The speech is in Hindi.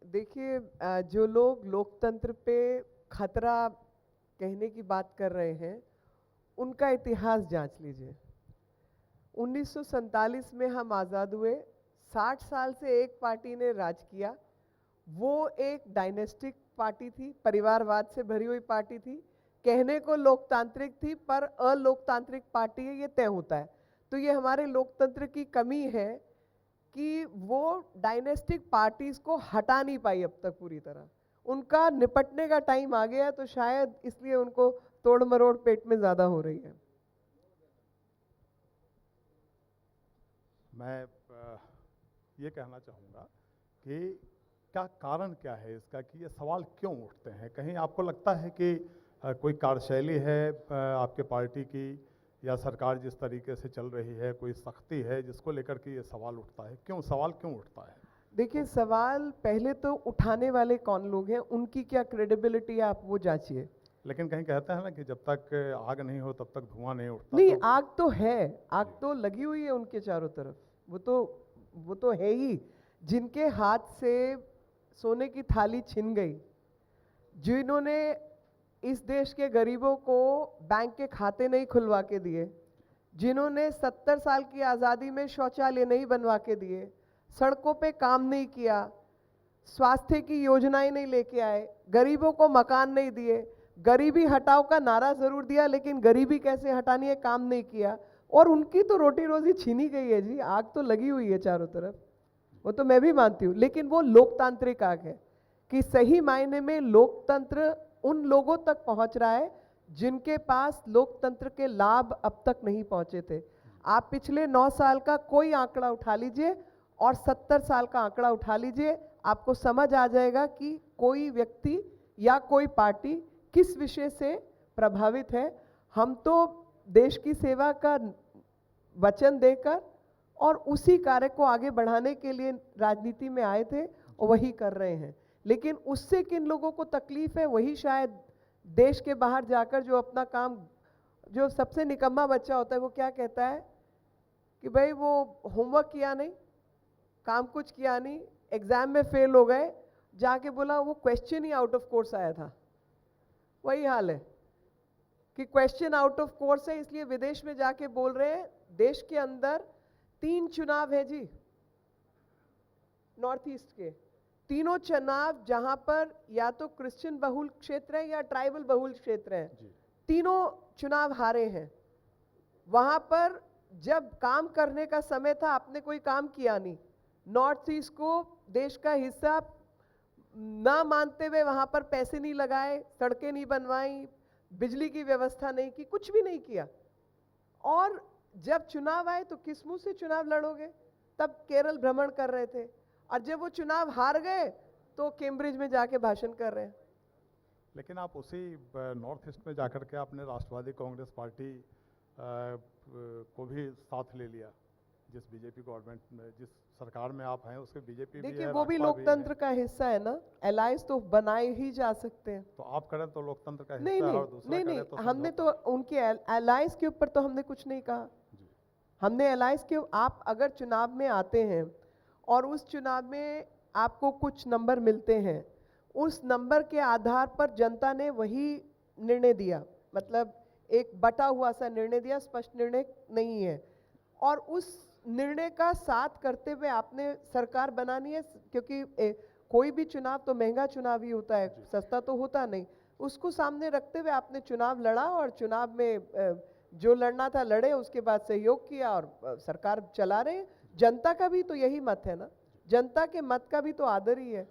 देखिए, जो लोग लोकतंत्र पे खतरा कहने की बात कर रहे हैं, उनका इतिहास जांच लीजिए। 1947 में हम आज़ाद हुए, 60 साल से एक पार्टी ने राज किया। वो एक डायनेस्टिक पार्टी थी, परिवारवाद से भरी हुई पार्टी थी। कहने को लोकतांत्रिक थी, पर अलोकतांत्रिक पार्टी है, ये तय होता है। तो ये हमारे लोकतंत्र की कमी है कि वो डायनेस्टिक पार्टीज को हटा नहीं पाई अब तक पूरी तरह। उनका निपटने का टाइम आ गया, तो शायद इसलिए उनको तोड़ मरोड़ पेट में ज्यादा हो रही है। मैं ये कहना चाहूँगा कि क्या कारण क्या है इसका कि ये सवाल क्यों उठते हैं? कहीं आपको लगता है कि कोई कार्यशैली है आपके पार्टी की, या सरकार जिस तरीके से चल रही है कोई सख्ती है जिसको लेकर के ये सवाल उठता है? सवाल क्यों उठता है? देखिए, सवाल पहले तो उठाने वाले कौन लोग हैं, उनकी क्या क्रेडिबिलिटी है, आप वो जांचिए। लेकिन कहीं कहते हैं ना कि जब तक आग नहीं हो तब तक धुआं नहीं उठता। नहीं, आग तो है, आग तो लगी हुई है उनके चारों तरफ। वो तो है ही। जिनके हाथ से सोने की थाली छिन गई, जिन्होंने इस देश के गरीबों को बैंक के खाते नहीं खुलवा के दिए, जिन्होंने 70 साल की आज़ादी में शौचालय नहीं बनवा के दिए, सड़कों पे काम नहीं किया, स्वास्थ्य की योजनाएं नहीं लेके आए, गरीबों को मकान नहीं दिए, गरीबी हटाओ का नारा जरूर दिया, लेकिन गरीबी कैसे हटानी है काम नहीं किया, और उनकी तो रोटी रोजी छीनी गई है जी। आग तो लगी हुई है चारों तरफ, वो तो मैं भी मानती हूँ, लेकिन वो लोकतांत्रिक आग है कि सही मायने में लोकतंत्र उन लोगों तक पहुंच रहा है जिनके पास लोकतंत्र के लाभ अब तक नहीं पहुंचे थे। आप पिछले 9 साल का कोई आंकड़ा उठा लीजिए और 70 साल का आंकड़ा उठा लीजिए, आपको समझ आ जाएगा कि कोई व्यक्ति या कोई पार्टी किस विषय से प्रभावित है। हम तो देश की सेवा का वचन देकर और उसी कार्य को आगे बढ़ाने के लिए राजनीति में आए थे और वही कर रहे हैं। लेकिन उससे किन लोगों को तकलीफ है, वही शायद देश के बाहर जाकर जो अपना काम, जो सबसे निकम्मा बच्चा होता है वो क्या कहता है कि भाई वो होमवर्क किया नहीं, काम कुछ किया नहीं, एग्जाम में फेल हो गए, जाके बोला वो question he out of course आया था। वही हाल है कि क्वेश्चन आउट ऑफ कोर्स है, इसलिए विदेश में जाके बोल रहे हैं। देश के अंदर 3 चुनाव है जी, नॉर्थ ईस्ट के तीनों चुनाव, जहां पर या तो क्रिश्चियन बहुल क्षेत्र है या ट्राइबल बहुल क्षेत्र है, तीनों चुनाव हारे हैं। वहां पर जब काम करने का समय था, आपने कोई काम किया नहीं। नॉर्थ ईस्ट को देश का हिस्सा ना मानते हुए वहां पर पैसे नहीं लगाए, सड़कें नहीं बनवाई, बिजली की व्यवस्था नहीं की, कुछ भी नहीं किया। और जब चुनाव आए तो किस मुंह से चुनाव लड़ोगे? तब केरल भ्रमण कर रहे थे, और जब वो चुनाव हार गए तो कैम्ब्रिज में जाके भाषण कर रहे हैं। लेकिन आप उसी नॉर्थ ईस्ट में जाकर के आपने राष्ट्रवादी कांग्रेस पार्टी को भी साथ ले लिया, जिस बीजेपी गवर्नमेंट में, जिस सरकार में आप हैं उसके बीजेपी भी है। देखिए, वो भी लोकतंत्र का हिस्सा है ना, अलायंस तो बनाए ही जा सकते हैं। तो आप करें तो लोकतंत्र का नहीं हिस्सा है, नहीं और दूसरा नहीं करें नहीं, तो हमने तो उनके अलायंस के ऊपर तो हमने कुछ नहीं कहा। हमने अलायंस के, आप अगर चुनाव में आते हैं और उस चुनाव में आपको कुछ नंबर मिलते हैं, उस नंबर के आधार पर जनता ने वही निर्णय दिया, मतलब एक बटा हुआ सा निर्णय दिया, स्पष्ट निर्णय नहीं है। और उस निर्णय का साथ करते हुए आपने सरकार बनानी है, क्योंकि कोई भी चुनाव तो महंगा चुनाव ही होता है, सस्ता तो होता नहीं। उसको सामने रखते हुए आपने चुनाव लड़ा, और चुनाव में जो लड़ना था लड़े, उसके बाद सहयोग किया और सरकार चला रहे हैं। जनता का भी तो यही मत है ना, जनता के मत का भी तो आदर ही है।